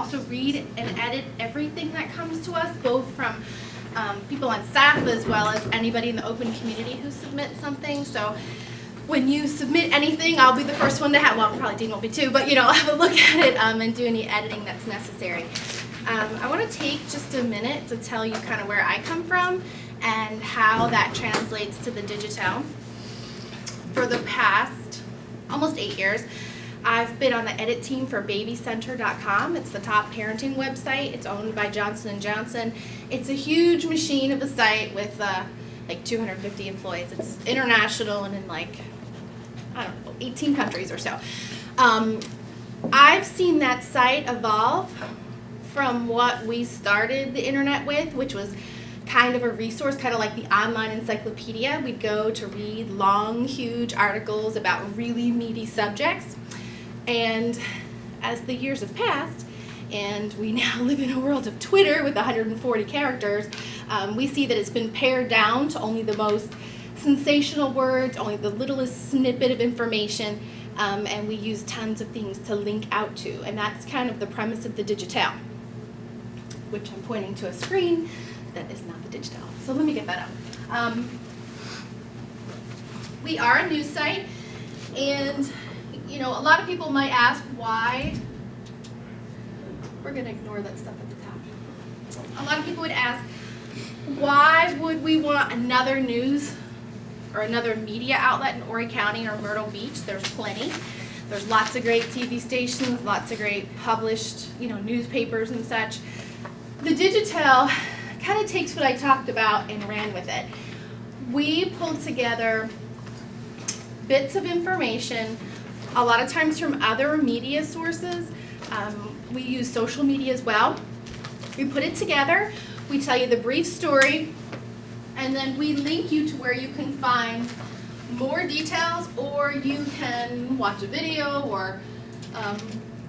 also read and edit everything that comes to us, both from people on staff as well as anybody in the open community who submits something. So when you submit anything, I'll be the first one to have, well, probably Dean won't be too, but I'll have a look at it and do any editing that's necessary. I want to take just a minute to tell you kind of where I come from and how that translates to the TheDigitel. For the past almost 8 years, I've been on the edit team for babycenter.com. It's the top parenting website. It's owned by Johnson & Johnson. It's a huge machine of a site with like 250 employees. It's international and in like, I don't know, 18 countries or so. I've seen that site evolve from what we started the internet with, which was kind of a resource, kind of like the online encyclopedia. We'd go to read long, huge articles about really meaty subjects. And as the years have passed, and we now live in a world of Twitter with 140 characters, we see that it's been pared down to only the most sensational words, only the littlest snippet of information, and we use tons of things to link out to. And that's kind of the premise of the TheDigitel, which I'm pointing to a screen that is not the TheDigitel. So let me get that up. We are a news site, and a lot of people might ask why. We're going to ignore that stuff at the top. A lot of people would ask, why would we want another news or another media outlet in Horry County or Myrtle Beach? There's plenty. There's lots of great TV stations, lots of great published, newspapers and such. The TheDigitel kind of takes what I talked about and ran with it. We pulled together bits of information, a lot of times from other media sources. We use social media as well. We put it together, we tell you the brief story, and then we link you to where you can find more details, or you can watch a video, or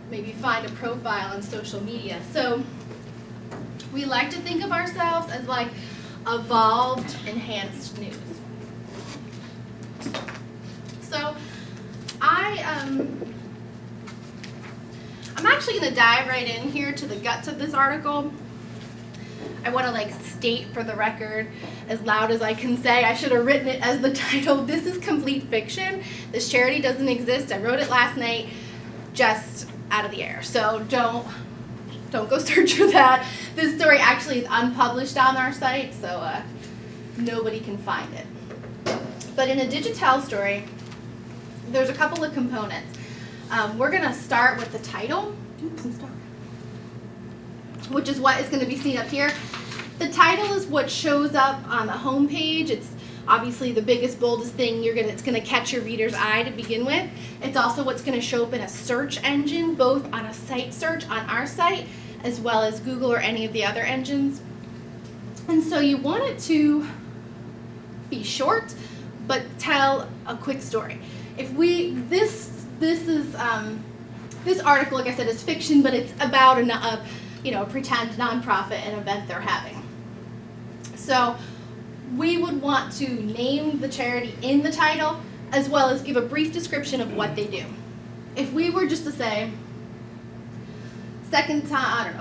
maybe find a profile on social media. So we like to think of ourselves as like evolved, enhanced news. So I'm actually going to dive right in here to the guts of this article. I want to state for the record as loud as I can say, I should have written it as the title. This is complete fiction. This charity doesn't exist. I wrote it last night just out of the air. So don't go search for that. This story actually is unpublished on our site, so nobody can find it. But in a TheDigitel story, there's a couple of components. We're going to start with the title, which is what is going to be seen up here. The title is what shows up on the home page. It's obviously the biggest, boldest thing it's going to catch your reader's eye to begin with. It's also what's going to show up in a search engine, both on a site search on our site, as well as Google or any of the other engines. And so you want it to be short, but tell a quick story. This article, like I said, is fiction, but it's about a pretend nonprofit, an event they're having. So we would want to name the charity in the title, as well as give a brief description of what they do. If we were just to say,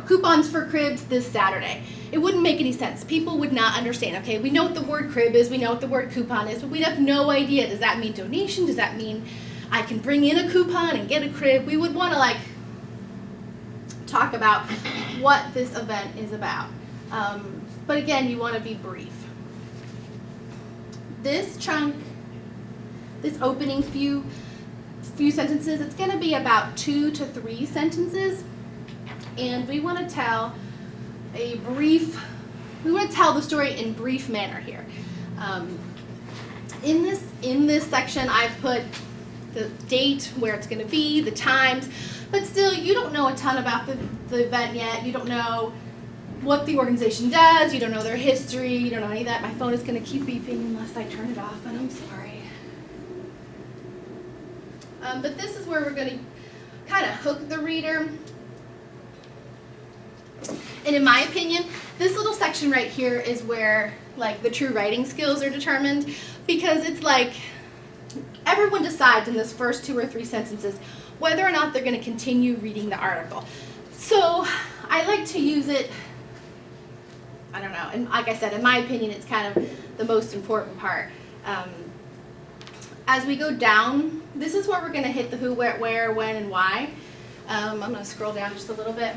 coupons for cribs this Saturday, it wouldn't make any sense. People would not understand. Okay, we know what the word crib is, we know what the word coupon is, but we'd have no idea. Does that mean donation? Does that mean I can bring in a coupon and get a crib? We would want to talk about what this event is about. But again, you want to be brief. This chunk, this opening few sentences, it's going to be about 2 to 3 sentences. And we want to tell the story in brief manner here. In this section, I've put the date, where it's going to be, the times, but still, you don't know a ton about the event yet. You don't know what the organization does. You don't know their history. You don't know any of that. My phone is going to keep beeping unless I turn it off, and I'm sorry. But this is where we're going to kind of hook the reader. And in my opinion, this little section right here is where the true writing skills are determined, because it's everyone decides in this first 2 or 3 sentences whether or not they're going to continue reading the article. So I like to use it, I don't know, and like I said, in my opinion, it's kind of the most important part. As we go down, this is where we're going to hit the who, where, when, and why. I'm going to scroll down just a little bit.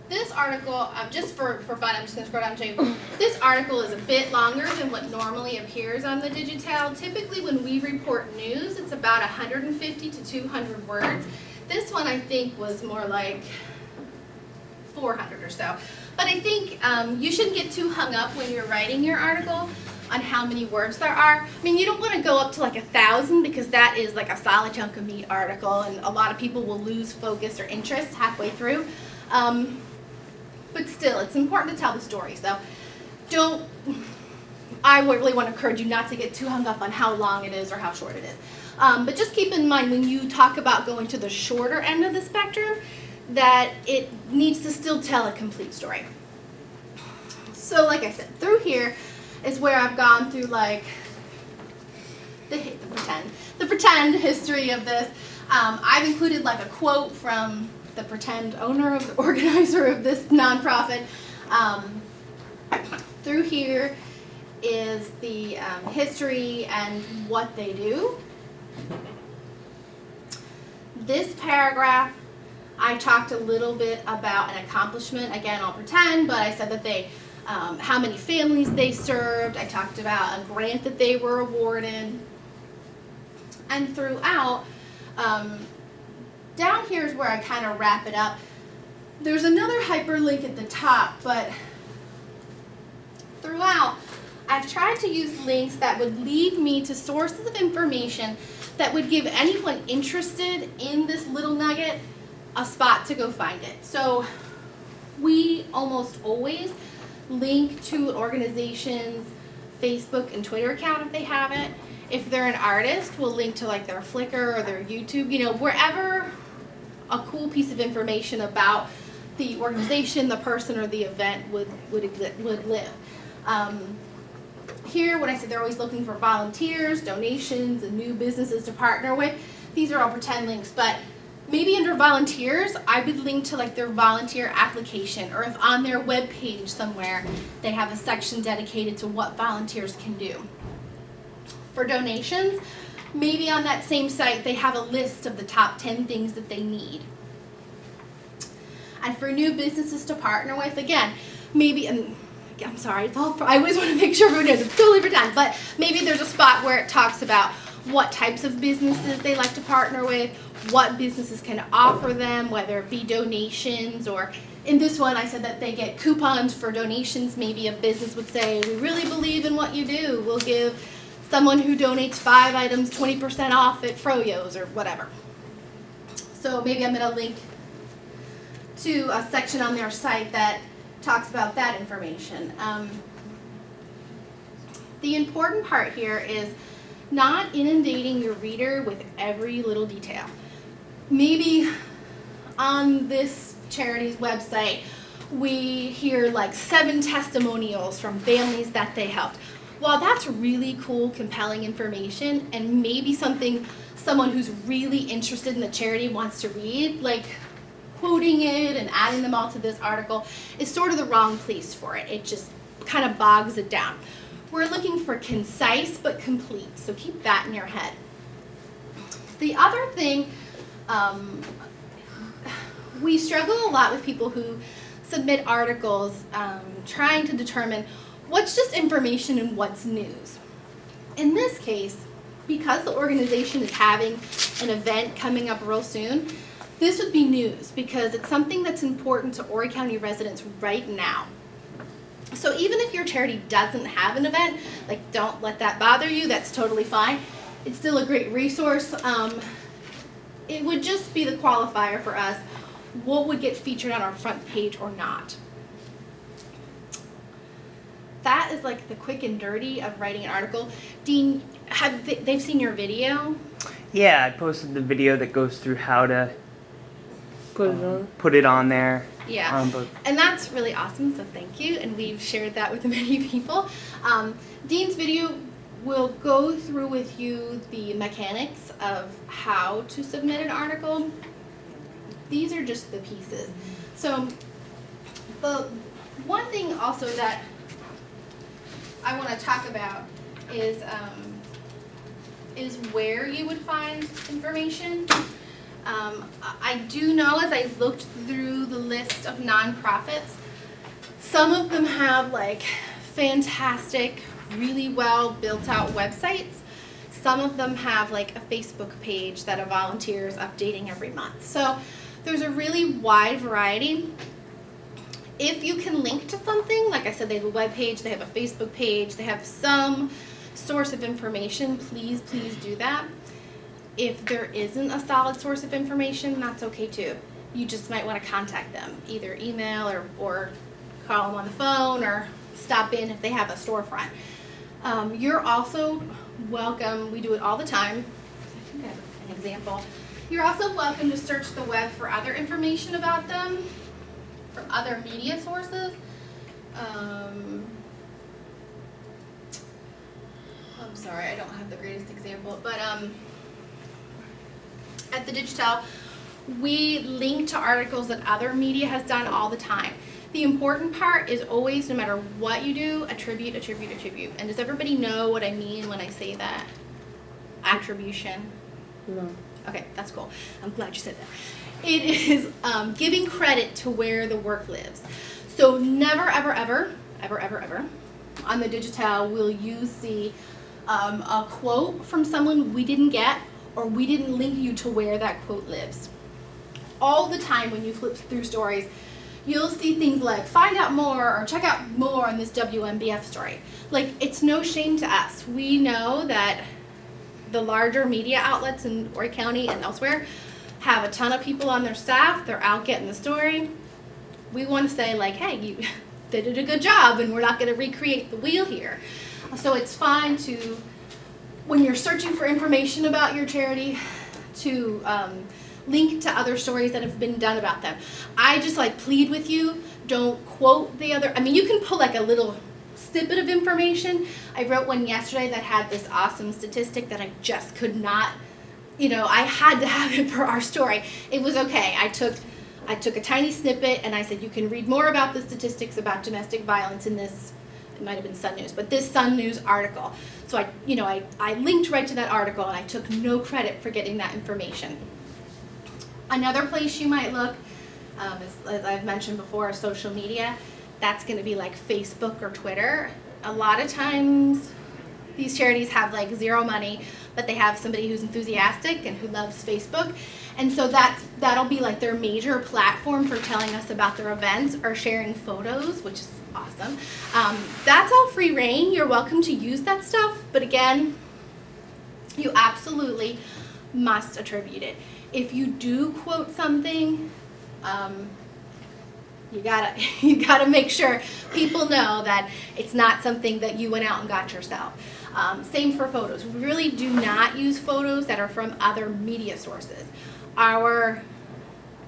This article, just for fun, I'm just going to scroll down and show you. This article is a bit longer than what normally appears on the TheDigitel. Typically when we report news, it's about 150 to 200 words. This one I think was more like 400 or so. But I think you shouldn't get too hung up when you're writing your article on how many words there are. I mean, you don't want to go up to like 1,000 because that is like a solid chunk of meat article, and a lot of people will lose focus or interest halfway through. But still, it's important to tell the story. So I would really want to encourage you not to get too hung up on how long it is or how short it is. But just keep in mind when you talk about going to the shorter end of the spectrum, that it needs to still tell a complete story. So like I said, through here is where I've gone through like the pretend history of this. I've included like a quote from the pretend owner of the organizer of this nonprofit. Through here is the history and what they do. This paragraph, I talked a little bit about an accomplishment. Again, I'll pretend, but I said that they, how many families they served. I talked about a grant that they were awarded. And throughout, down here is where I kind of wrap it up. There's another hyperlink at the top, but throughout, I've tried to use links that would lead me to sources of information that would give anyone interested in this little nugget a spot to go find it. So we almost always link to an organization's Facebook and Twitter account if they have it. If they're an artist, we'll link to like their Flickr or their YouTube, you know, wherever a cool piece of information about the organization, the person, or the event would live. Here, when I say they're always looking for volunteers, donations, and new businesses to partner with, these are all pretend links, but maybe under volunteers, I would link to like their volunteer application, or if on their web page somewhere, they have a section dedicated to what volunteers can do. For donations, maybe on that same site, they have a list of the top 10 things that they need. And for new businesses to partner with, again, maybe, and I'm sorry, it's all, I always want to make sure everyone knows it's totally pretend, but maybe there's a spot where it talks about what types of businesses they like to partner with, what businesses can offer them, whether it be donations, or in this one I said that they get coupons for donations. Maybe a business would say, we really believe in what you do. We'll give someone who donates 5 items 20% off at Froyo's or whatever. So maybe I'm going to link to a section on their site that talks about that information. The important part here is not inundating your reader with every little detail. Maybe on this charity's website, we hear like 7 testimonials from families that they helped. While that's really cool, compelling information, and maybe something someone who's really interested in the charity wants to read, like quoting it and adding them all to this article is sort of the wrong place for it. It just kind of bogs it down. We're looking for concise but complete, so keep that in your head. The other thing, we struggle a lot with people who submit articles trying to determine what's just information and what's news. In this case, because the organization is having an event coming up real soon, this would be news because it's something that's important to Horry County residents right now. So even if your charity doesn't have an event, like don't let that bother you, that's totally fine. It's still a great resource. It would just be the qualifier for us, what would get featured on our front page or not. That is like the quick and dirty of writing an article. Dean, they've seen your video? Yeah, I posted the video that goes through how to put it on there. Yeah, and that's really awesome, so thank you, and we've shared that with many people. Dean's video we'll go through with you the mechanics of how to submit an article. These are just the pieces. So the one thing also that I want to talk about is where you would find information. I do know, as I looked through the list of nonprofits, some of them have like fantastic, really well built out websites. Some of them have like a Facebook page that a volunteer is updating every month. So there's a really wide variety. If you can link to something, like I said, they have a web page, they have a Facebook page, they have some source of information, please do that. If there isn't a solid source of information, that's okay too. You just might want to contact them, either email or call them on the phone or stop in if they have a storefront. You're also welcome, we do it all the time. I think I have an example. You're also welcome to search the web for other information about them, from other media sources. I'm sorry, I don't have the greatest example, but at TheDigitel, we link to articles that other media has done all the time. The important part is always, no matter what you do, attribute. And does everybody know what I mean when I say that? Attribution? No. Okay, that's cool. I'm glad you said that. It is giving credit to where the work lives. So never, ever on TheDigitel will you see a quote from someone we didn't get, or we didn't link you to where that quote lives. All the time when you flip through stories, you'll see things like find out more or check out more on this WMBF story. Like, it's no shame to us. We know that the larger media outlets in Horry County and elsewhere have a ton of people on their staff. They're out getting the story. We want to say, like, hey, you did a good job, and we're not going to recreate the wheel here. So it's fine to, when you're searching for information about your charity, to link to other stories that have been done about them. I just like plead with you, don't quote the other. I mean, you can pull like a little snippet of information. I wrote one yesterday that had this awesome statistic that I just could not, I had to have it for our story. It was okay. I took a tiny snippet and I said, you can read more about the statistics about domestic violence in this, it might have been Sun News, but this Sun News article. So I linked right to that article, and I took no credit for getting that information. Another place you might look, as I've mentioned before, social media. That's going to be like Facebook or Twitter. A lot of times these charities have like zero money, but they have somebody who's enthusiastic and who loves Facebook. And so that'll be like their major platform for telling us about their events or sharing photos, which is awesome. That's all free reign. You're welcome to use that stuff, but again, you absolutely must attribute it. If you do quote something, you gotta make sure people know that it's not something that you went out and got yourself. Same for photos. We really do not use photos that are from other media sources. Our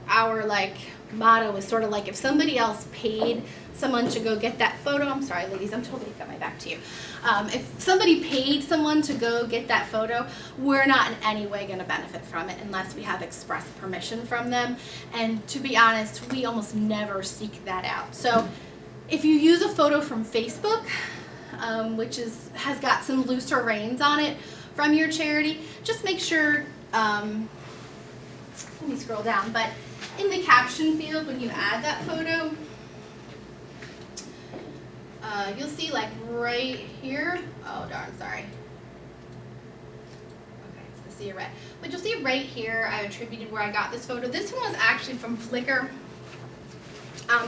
like motto is sort of like, if somebody else paid someone to go get that photo, I'm sorry ladies, I'm totally got my back to you. If somebody paid someone to go get that photo, we're not in any way going to benefit from it unless we have express permission from them. And to be honest, we almost never seek that out. So if you use a photo from Facebook, which has got some looser reins on it from your charity, just make sure, let me scroll down, but in the caption field when you add that photo, you'll see like right here, oh darn, sorry. Okay, it's the sea red. But you'll see right here, I attributed where I got this photo. This one was actually from Flickr.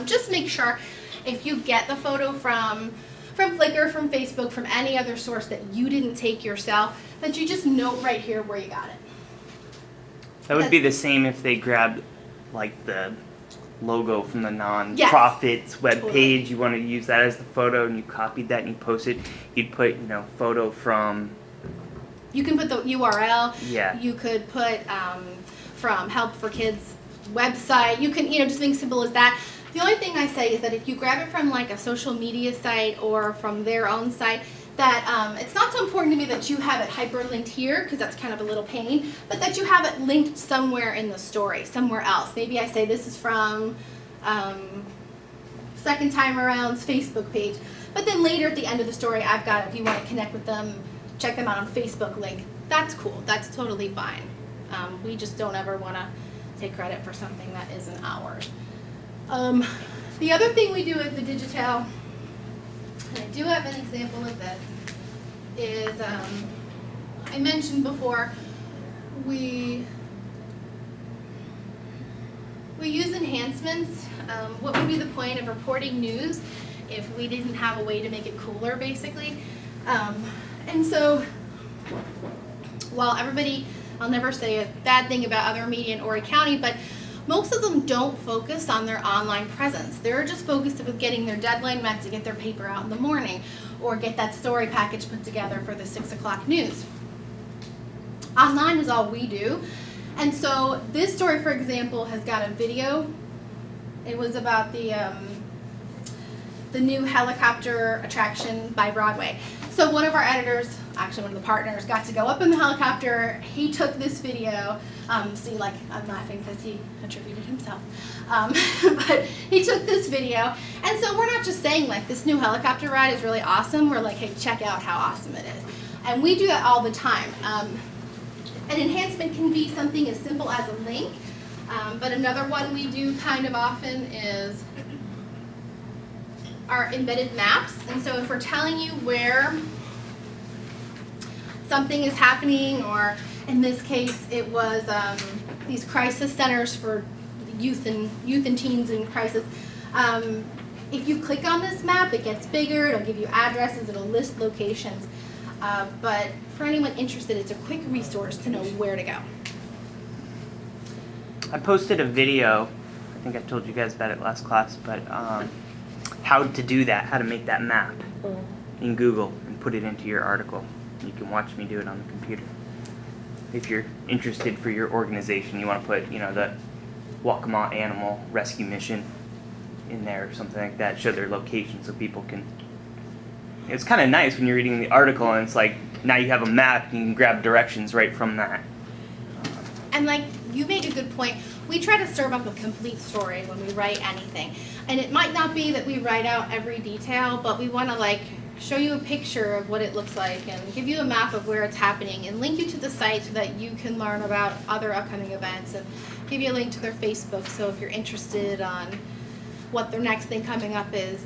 Just make sure if you get the photo from Flickr, from Facebook, from any other source that you didn't take yourself, that you just note right here where you got it. That would be the same if they grabbed like the logo from the non-profit's webpage. Totally. You want to use that as the photo, and you copied that and you post it. You'd put, photo from. You can put the URL. Yeah. You could put from Help for Kids website. You can, just something simple as that. The only thing I say is that if you grab it from like a social media site or from their own site, that it's not so important to me that you have it hyperlinked here, because that's kind of a little pain, but that you have it linked somewhere in the story, somewhere else. Maybe I say this is from Second Time Around's Facebook page, but then later at the end of the story I've got, if you want to connect with them, check them out on Facebook link. That's cool. That's totally fine. We just don't ever want to take credit for something that isn't ours. The other thing we do at TheDigitel, and I do have an example of this, is I mentioned before we use enhancements. What would be the point of reporting news if we didn't have a way to make it cooler, basically? And so, while everybody, I'll never say a bad thing about other media in Horry County, but most of them don't focus on their online presence. They're just focused with getting their deadline met to get their paper out in the morning or get that story package put together for the 6 o'clock news. Online is all we do. And so this story, for example, has got a video. It was about the new helicopter attraction by Broadway. So one of our editors, actually one of the partners, got to go up in the helicopter. He took this video. See, like, I'm laughing because he attributed himself. But he took this video. And so we're not just saying, like, this new helicopter ride is really awesome. We're like, hey, check out how awesome it is. And we do that all the time. An enhancement can be something as simple as a link. But another one we do kind of often is our embedded maps. And so if we're telling you where something is happening, or in this case it was these crisis centers for youth and teens in crisis, if you click on this map, it gets bigger, it'll give you addresses, it'll list locations. But for anyone interested, it's a quick resource to know where to go. I posted a video, I think I told you guys about it last class, but how to do that, how to make that map in Google and put it into your article. You can watch me do it on the computer. If you're interested for your organization, you want to put, the Waccamaw Animal Rescue Mission in there or something like that, show their location so people can. It's kind of nice when you're reading the article and it's like, now you have a map and you can grab directions right from that. And like, you made a good point. We try to serve up a complete story when we write anything. And it might not be that we write out every detail, but we want to like show you a picture of what it looks like and give you a map of where it's happening and link you to the site so that you can learn about other upcoming events and give you a link to their Facebook, so if you're interested on what their next thing coming up is,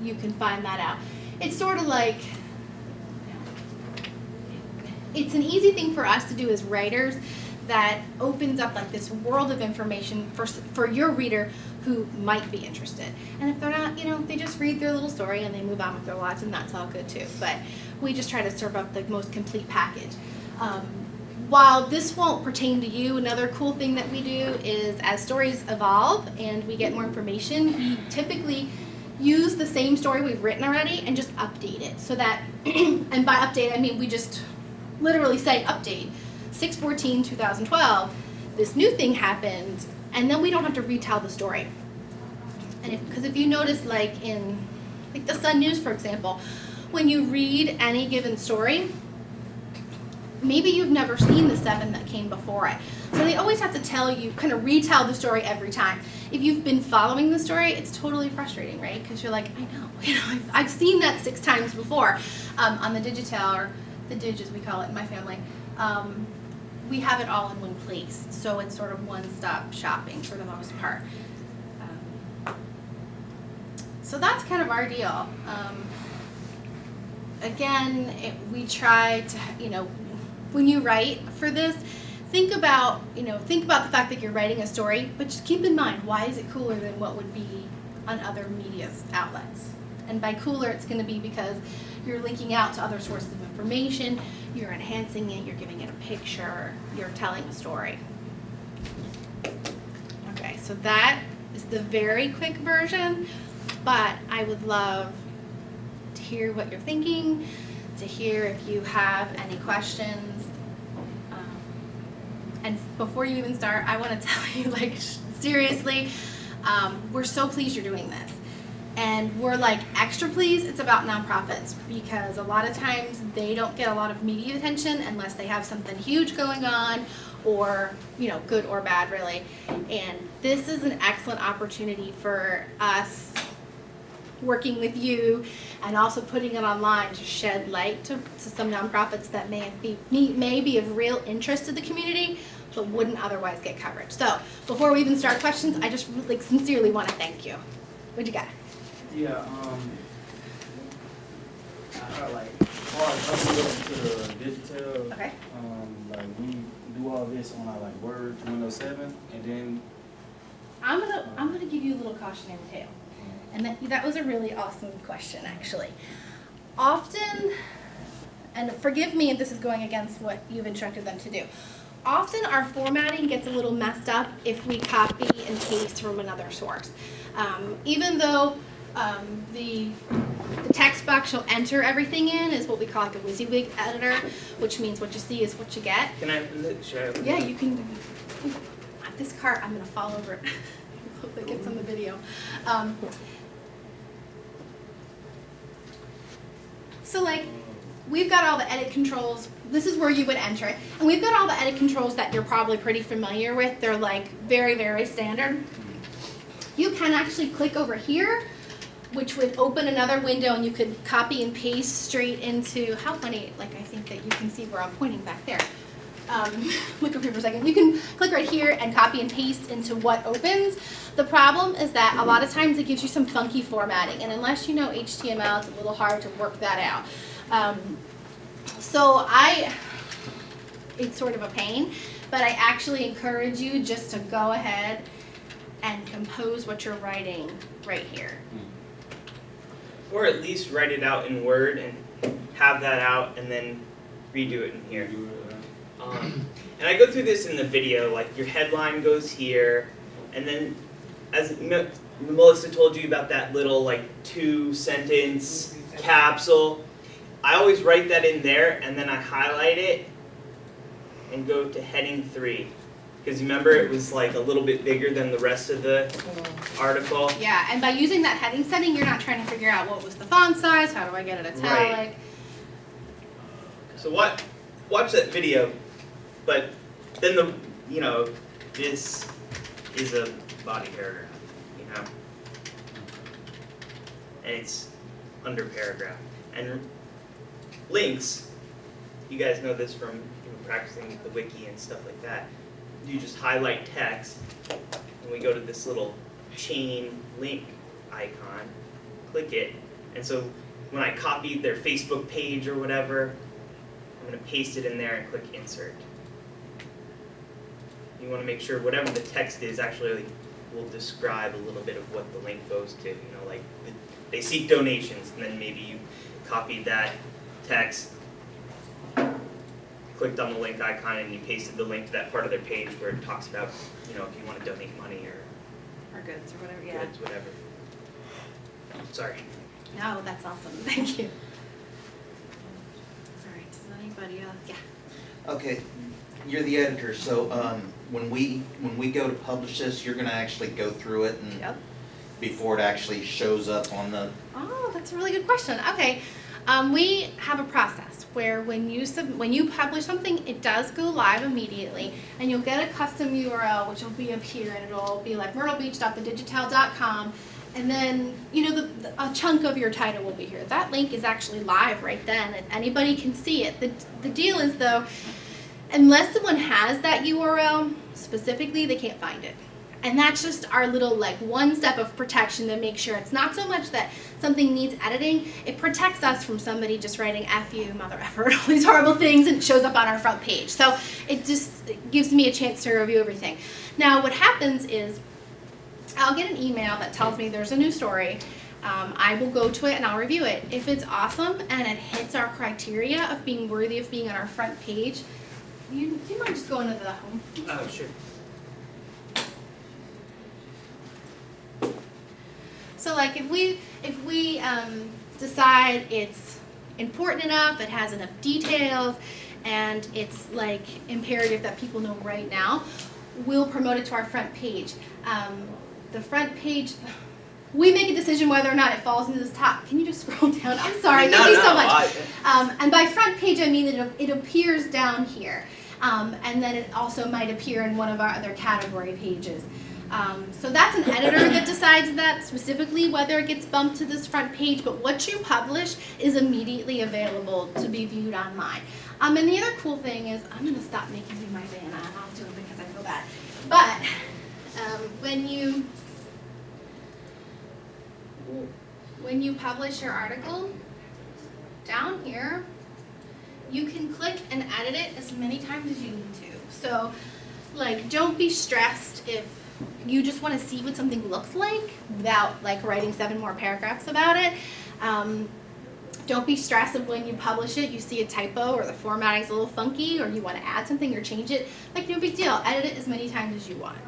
you can find that out. It's sort of like, it's an easy thing for us to do as writers that opens up like this world of information for your reader who might be interested. And if they're not, they just read their little story and they move on with their lives, and that's all good too. But we just try to serve up the most complete package. While this won't pertain to you, another cool thing that we do is as stories evolve and we get more information, we typically use the same story we've written already and just update it so that, and by update I mean we just literally say update 6/14/2012, this new thing happened, and then we don't have to retell the story. And because if you notice, like in the Sun News, for example, when you read any given story, maybe you've never seen the 7 that came before it. So they always have to tell you, kind of retell the story every time. If you've been following the story, it's totally frustrating, right? Because you're like, I know, I've seen that 6 times before. On the TheDigitel, or the Dig as we call it in my family, we have it all in one place. So it's sort of one-stop shopping for the most part. So that's kind of our deal. Again, we try to, when you write for this, think about the fact that you're writing a story, but just keep in mind, why is it cooler than what would be on other media outlets? And by cooler, it's going to be because you're linking out to other sources of information, you're enhancing it, you're giving it a picture, you're telling a story. Okay, so that is the very quick version, but I would love to hear what you're thinking, to hear if you have any questions. And before you even start, I want to tell you, seriously, we're so pleased you're doing this. And we're like, extra please, it's about nonprofits, because a lot of times they don't get a lot of media attention unless they have something huge going on, or, you know, good or bad really. And this is an excellent opportunity for us working with you and also putting it online to shed light to some nonprofits that may be of real interest to the community but wouldn't otherwise get coverage. So before we even start questions, I just like sincerely want to thank you. What'd you got? Yeah, like, as far as uploading to the digital, Okay. like, we do all this on our, like, Word to Windows 7, and then, I'm gonna give you a little cautionary tale. And that was a really awesome question, actually. Often, and forgive me if this is going against what you've instructed them to do, often our formatting gets a little messed up if we copy and paste from another source. Even though the text box you'll enter everything in is what we call like a WYSIWYG editor, which means what you see is what you get. Can I share? Yeah, you can. This cart, I'm gonna fall over it. Hope that gets on the video. So like, we've got all the edit controls. This is where you would enter it. And we've got all the edit controls that you're probably pretty familiar with. They're like very, very standard. You can actually click over here, which would open another window, and you could copy and paste straight into, how funny, like I think that you can see where I'm pointing back there. Look up here for a second. You can click right here and copy and paste into what opens. The problem is that a lot of times it gives you some funky formatting, and unless you know HTML, it's a little hard to work that out. It's sort of a pain, but I actually encourage you just to go ahead and compose what you're writing right here. Or at least write it out in Word and have that out and then redo it in here. And I go through this in the video, like your headline goes here, and then as Melissa told you about that little like 2-sentence capsule, I always write that in there and then I highlight it and go to heading 3. Because remember it was like a little bit bigger than the rest of the article. Yeah, and by using that heading setting, you're not trying to figure out what was the font size, how do I get it italic. Right. So watch that video, but then this is a body paragraph, and it's under paragraph. And links, you guys know this from practicing the wiki and stuff like that. You just highlight text, and we go to this little chain link icon, click it, and so when I copied their Facebook page or whatever, I'm going to paste it in there and click insert. You want to make sure whatever the text is actually will describe a little bit of what the link goes to. Like they seek donations, and then maybe you copied that text, clicked on the link icon, and you pasted the link to that part of their page where it talks about, if you want to donate money or goods or whatever, yeah. goods, whatever. Sorry. No, that's awesome. Thank you. All right, does anybody else? Yeah. Okay, you're the editor, so when we go to publish this, you're going to actually go through it and Yep. before it actually shows up on the. Oh, that's a really good question. Okay, we have a process where when you publish something, it does go live immediately, and you'll get a custom URL which will be up here, and it'll be like myrtlebeach.thedigitel.com, and then a chunk of your title will be here. That link is actually live right then, and anybody can see it. The deal is though, unless someone has that URL specifically, they can't find it. And that's just our little one step of protection to make sure it's not so much that something needs editing, it protects us from somebody just writing F you, mother effer, all these horrible things, and it shows up on our front page. So it gives me a chance to review everything. Now what happens is I'll get an email that tells me there's a new story. I will go to it and I'll review it. If it's awesome and it hits our criteria of being worthy of being on our front page, do you mind just going to the home? Oh, sure. So if we decide it's important enough, it has enough details, and it's imperative that people know right now, we'll promote it to our front page. The front page, we make a decision whether or not it falls into this top. Can you just scroll down? I'm sorry. No, Thank you so no, much. And by front page, I mean that it appears down here. And then it also might appear in one of our other category pages. So that's an editor that decides that specifically whether it gets bumped to this front page, but what you publish is immediately available to be viewed online. And the other cool thing is, I'm going to stop making you my banana, and I'll do it because I feel bad. But when you publish your article, down here, you can click and edit it as many times as you need to. So, like, don't be stressed if you just want to see what something looks like without, like, writing 7 more paragraphs about it. Don't be stressed if when you publish it, you see a typo or the formatting's a little funky or you want to add something or change it. Like, no big deal. Edit it as many times as you want.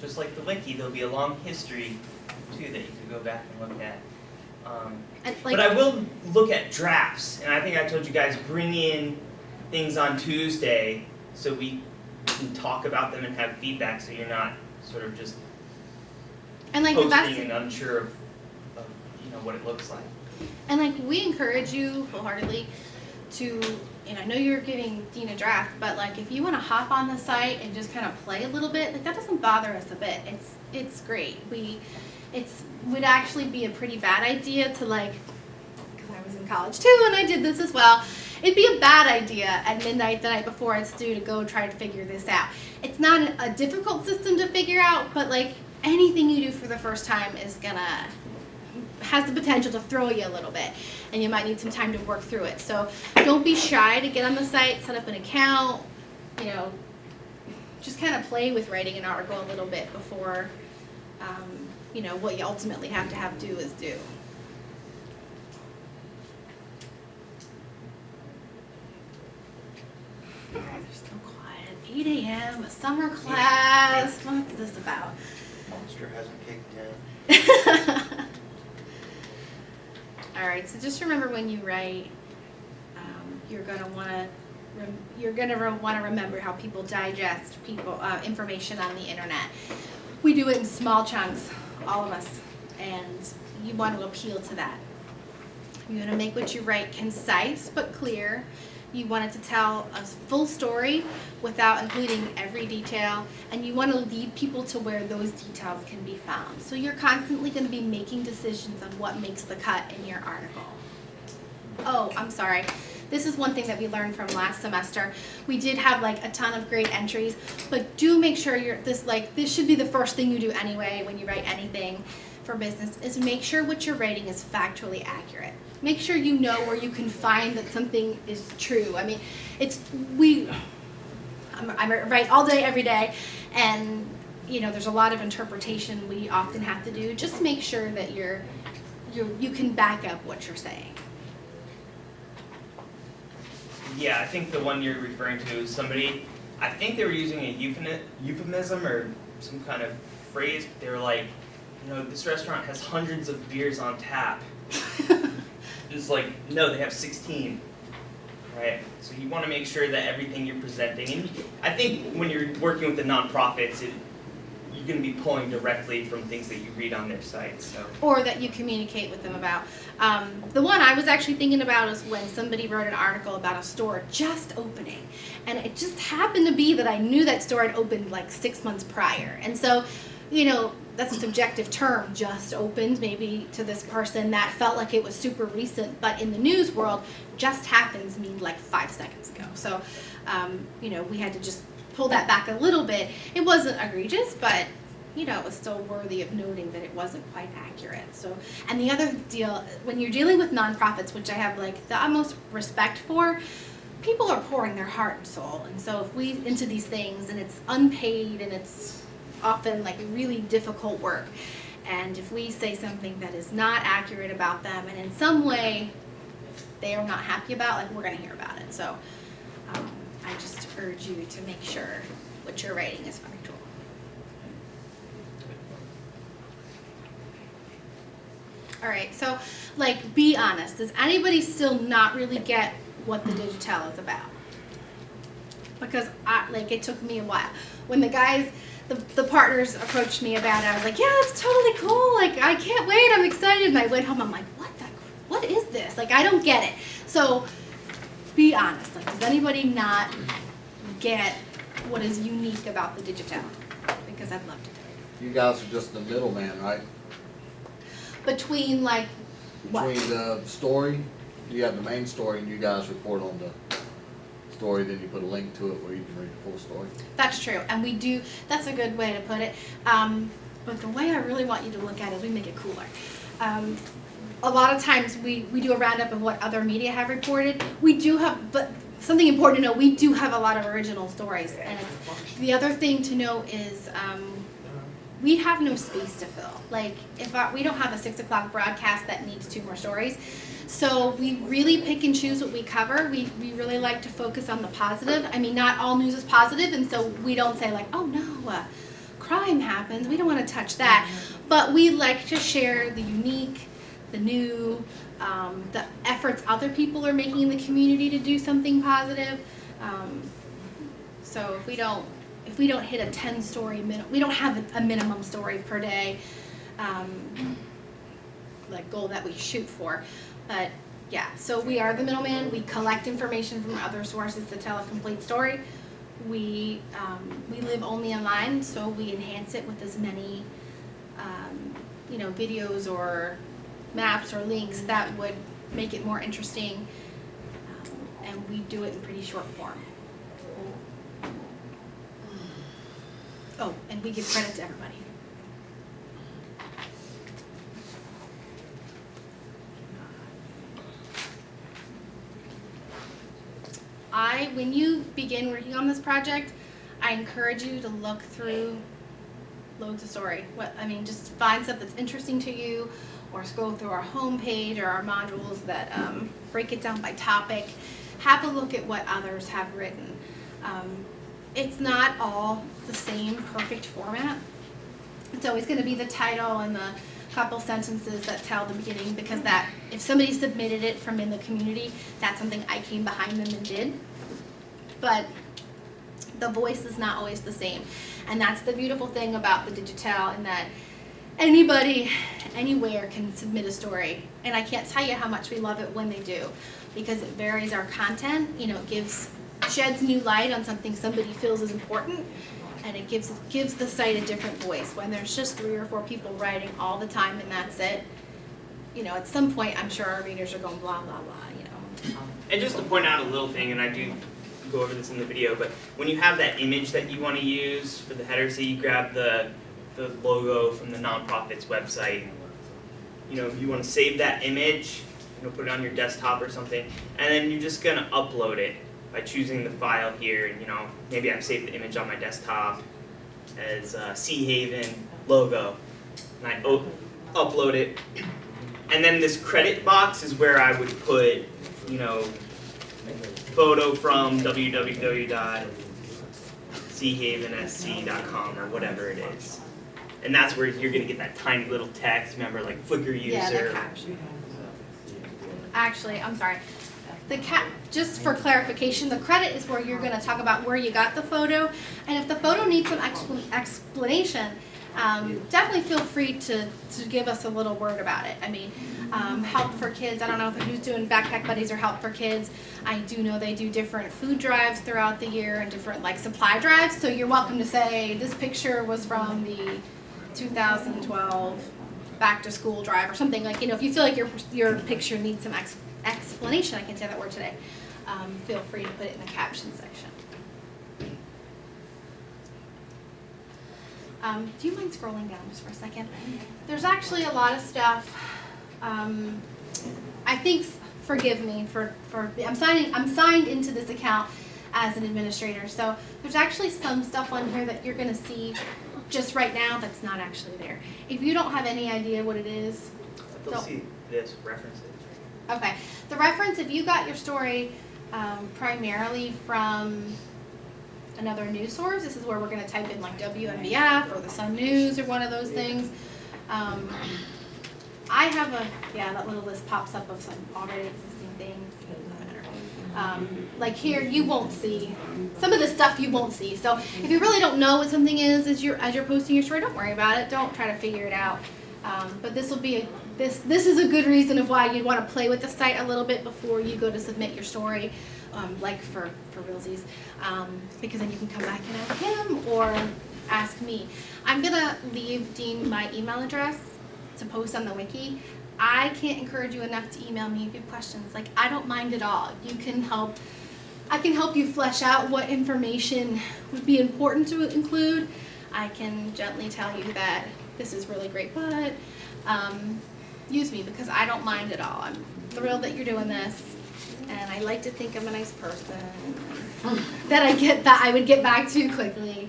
Just like the wiki, there'll be a long history too that you can go back and look at. But I will look at drafts, and I think I told you guys bring in things on Tuesday so we can talk about them and have feedback, so you're not sort of just posting and unsure of what it looks like. And like, we encourage you wholeheartedly to, and I know you're giving Dean a draft, but like, if you want to hop on the site and just kind of play a little bit, like, that doesn't bother us a bit. It's great. It would actually be a pretty bad idea to, like, because I was in college too and I did this as well, it'd be a bad idea at midnight the night before it's due to go try to figure this out. It's not a difficult system to figure out, but like, anything you do for the first time has the potential to throw you a little bit, and you might need some time to work through it. So don't be shy to get on the site, set up an account, just kind of play with writing an article a little bit before what you ultimately have to do is do. You guys are so quiet. 8 a.m., a summer class. What's this about? Monster hasn't kicked in. All right, so just remember when you write, you're going to want to remember how people digest information on the internet. We do it in small chunks, all of us, and you want to appeal to that. You want to make what you write concise but clear. You want it to tell a full story without including every detail, and you want to lead people to where those details can be found. So you're constantly going to be making decisions on what makes the cut in your article. Oh, I'm sorry. This is one thing that we learned from last semester. We did have like a ton of great entries, but do make sure this should be the first thing you do anyway when you write anything for business, is make sure what you're writing is factually accurate. Make sure you know where you can find that something is true. I mean, I write all day, every day, and there's a lot of interpretation we often have to do. Just make sure that you can back up what you're saying. Yeah, I think the one you're referring to is somebody, I think they were using a euphemism or some kind of phrase. They were like, this restaurant has hundreds of beers on tap. It's like, no, they have 16, right? So you want to make sure that everything you're presenting, and I think when you're working with the nonprofits, you're going to be pulling directly from things that you read on their sites. So. Or that you communicate with them about. The one I was actually thinking about is when somebody wrote an article about a store just opening, and it just happened to be that I knew that store had opened like 6 months prior, and so, that's a subjective term, just opened, maybe to this person that felt like it was super recent, but in the news world, just happens means like 5 seconds ago. So, we had to just pull that back a little bit. It wasn't egregious, but, it was still worthy of noting that it wasn't quite accurate. So, and the other deal, when you're dealing with nonprofits, which I have like the utmost respect for, people are pouring their heart and soul. And so if we into these things and it's unpaid and it's often like really difficult work, and if we say something that is not accurate about them and in some way they are not happy about, like, we're going to hear about it. So I just urge you to make sure what you're writing is factual. All right, so like, be honest. Does anybody still not really get what the DigiTel is about? Because it took me a while. When the guys the partners approached me about it. I was like, yeah, that's totally cool. Like, I can't wait. I'm excited. And I went home. I'm like, what is this? Like, I don't get it. So, be honest. Like, does anybody not get what is unique about the TheDigitel? Because I'd love to tell you. You guys are just the middleman, right? Between, like, what? Between the story, you have the main story, and you guys report on the story, then you put a link to it where you can read the full story. That's true, and we do, that's a good way to put it. But the way I really want you to look at it is we make it cooler. A lot of times we do a roundup of what other media have reported. We do have, but something important to know, we do have a lot of original stories. And the other thing to know is we have no space to fill. Like, we don't have a 6 o'clock broadcast that needs 2 more stories. So we really pick and choose what we cover. We really like to focus on the positive. I mean, not all news is positive, and so we don't say like, oh no, crime happens. We don't want to touch that. But we like to share the unique, the new, the efforts other people are making in the community to do something positive. So if we don't hit a 10-story we don't have a minimum story per day, like goal that we shoot for. But yeah, so we are the middleman. We collect information from other sources to tell a complete story. We live only online, so we enhance it with as many videos or maps or links that would make it more interesting, and we do it in pretty short form. Oh, and we give credit to everybody. When you begin working on this project, I encourage you to look through loads of story. Just find stuff that's interesting to you, or scroll through our homepage or our modules that break it down by topic. Have a look at what others have written. It's not all the same perfect format. It's always going to be the title and the couple sentences that tell the beginning, because that, if somebody submitted it from in the community, that's something I came behind them and did. But the voice is not always the same. And that's the beautiful thing about the TheDigitel, in that anybody, anywhere can submit a story. And I can't tell you how much we love it when they do, because it varies our content. It sheds new light on something somebody feels is important, and it gives the site a different voice. When there's just 3 or 4 people writing all the time and that's it, at some point I'm sure our readers are going blah blah blah. And just to point out a little thing, and I do go over this in the video, but when you have that image that you want to use for the header, so you grab the logo from the nonprofit's website. If you want to save that image, put it on your desktop or something, and then you're just gonna upload it by choosing the file here. Maybe I've saved the image on my desktop as Sea Haven logo, and I upload it. And then this credit box is where I would put, photo from www.seahavensc.com or whatever it is. And that's where you're going to get that tiny little text, remember, like Flickr user. Yeah, the caption. Actually, I'm sorry. Just for clarification, the credit is where you're going to talk about where you got the photo. And if the photo needs some explanation, definitely feel free to give us a little word about it. Help for Kids, I don't know who's doing Backpack Buddies or Help for Kids. I do know they do different food drives throughout the year and different supply drives. So you're welcome to say, this picture was from the 2012 back to school drive or something. If you feel like your picture needs some explanation, I can't say that word today, feel free to put it in the caption section. Do you mind scrolling down just for a second? There's actually a lot of stuff. I think, forgive me for I'm signed into this account as an administrator, so there's actually some stuff on here that you're going to see just right now that's not actually there. If you don't have any idea what it is, They'll see this references. Okay, the reference, if you got your story primarily from another news source, this is where we're going to type in WMBF or the Sun News or one of those things. I have that little list pops up of some already existing things. It doesn't matter. Like here, you won't see some of the stuff you won't see. So if you really don't know what something is as you're posting your story, don't worry about it. Don't try to figure it out. But this will be this is a good reason of why you'd want to play with the site a little bit before you go to submit your story, like for realsies, because then you can come back and ask him or ask me. I'm gonna leave Dean my email address to post on the wiki. I can't encourage you enough to email me if you have questions. Like, I don't mind at all. I can help you flesh out what information would be important to include. I can gently tell you that this is really great, but use me because I don't mind at all. I'm thrilled that you're doing this, and I like to think I'm a nice person, that I would get back to quickly.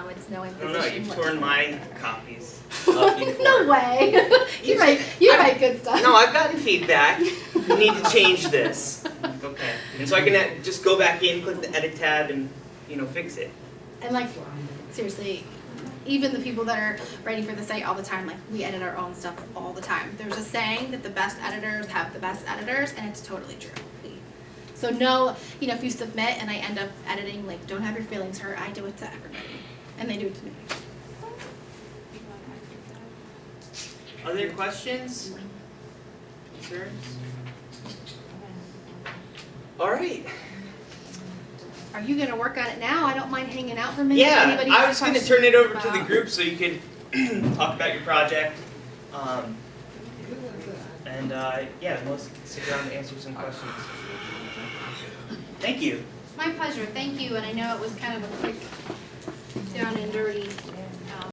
It's no imposition. I don't know, you've torn my copies up before. No way. you write good stuff. No, I've gotten feedback. You need to change this. Okay. And so I can just go back in, click the edit tab, and fix it. And like, seriously, even the people that are writing for the site all the time, like we edit our own stuff all the time. There's a saying that the best editors have the best editors, and it's totally true. So no, if you submit and I end up editing, like, don't have your feelings hurt. I do it to everybody, and they do it to me. Other questions? Concerns? All right. Are you gonna work on it now? I don't mind hanging out for a minute. Yeah, Anybody I has was going to questions turn it over to the about- group so you could talk about your project. Let's sit down and answer some questions. Thank you. My pleasure. Thank you. And I know it was kind of a quick down and dirty